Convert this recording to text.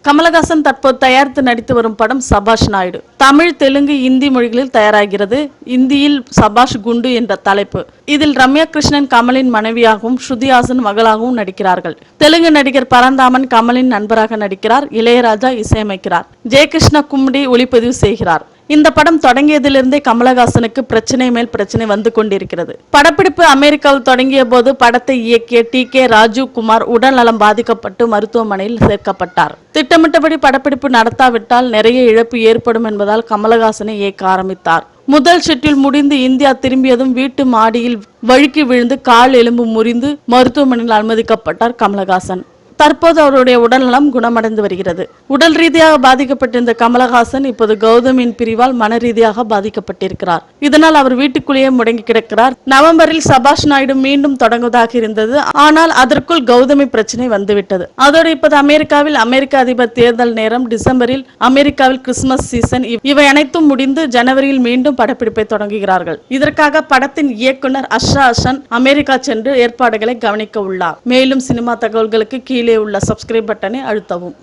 கமலஹாசன் தற்போது தயாரித்து நடித்து வரும் படம் சபாஷ் நாயுடு. தமிழ், தெலுங்கு, இந்தி மொழிகளில் தயாராகிறது. இந்தியில் சபாஷ் குண்டு என்ற தலைப்பு. இதில் ரம்யா கிருஷ்ணன் கமலின் மனைவியாகவும் ஸ்ருதி ஹாசன் மகளாகவும் நடிக்கிறார்கள். தெலுங்கு நடிகர் பரந்தாமன் கமலின் நண்பராக நடிக்கிறார். இளையராஜா இசையமைக்கிறார். ஜெயகிருஷ்ணா கும்டி ஒளிப்பதிவு செய்கிறார். இந்த படம் தொடங்கியதிலிருந்தே கமலஹாசனுக்கு பிரச்சனை மேல் பிரச்சனை வந்து கொண்டிருக்கிறது. படப்பிடிப்பு அமெரிக்காவில் தொடங்கிய போது படத்தை இயக்கிய டி.கே. ராஜீவ் குமார் உடல் நலம் பாதிக்கப்பட்டு மருத்துவமனையில் சேர்க்கப்பட்டார். திட்டமிட்டபடி படப்பிடிப்பு நடத்தாவிட்டால் நிறைய இழப்பு ஏற்படும் என்பதால் கமலஹாசனை இயக்க ஆரம்பித்தார். முதல் ஷெட்யூல் முடிந்து இந்தியா திரும்பியதும் வீட்டு மாடியில் வழுக்கி விழுந்து கால் எலும்பு முறிந்து மருத்துவமனையில் அனுமதிக்கப்பட்டார் கமலஹாசன். தற்போது அவருடைய உடல்நலம் குணமடைந்து வருகிறது. உடல் ரீதியாக பாதிக்கப்பட்டிருந்த கமலஹாசன் இப்போது கௌதமின் பிரிவால் மன ரீதியாக பாதிக்கப்பட்டிருக்கிறார். இதனால் அவர் வீட்டுக்குள்ளேயே முடங்கி கிடக்கிறார். நவம்பரில் சபாஷ் நாயுடு மீண்டும் தொடங்குவதாக இருந்தது. ஆனால் அதற்குள் கௌதமி பிரச்சனை வந்துவிட்டது. அதோடு இப்போது அமெரிக்காவில் அமெரிக்க அதிபர் தேர்தல் நேரம், டிசம்பரில் அமெரிக்காவில் கிறிஸ்துமஸ் சீசன், இவை அனைத்தும் முடிந்து ஜனவரியில் மீண்டும் படப்பிடிப்பை தொடங்குகிறார்கள். இதற்காக படத்தின் இயக்குனர் அஷ்ரா ஹசன் அமெரிக்கா சென்று ஏற்பாடுகளை கவனிக்க உள்ளார். மேலும் சினிமா தகவல்களுக்கு கீழே உள்ள சப்ஸ்கிரைப் பட்டனை அழுத்தவும்.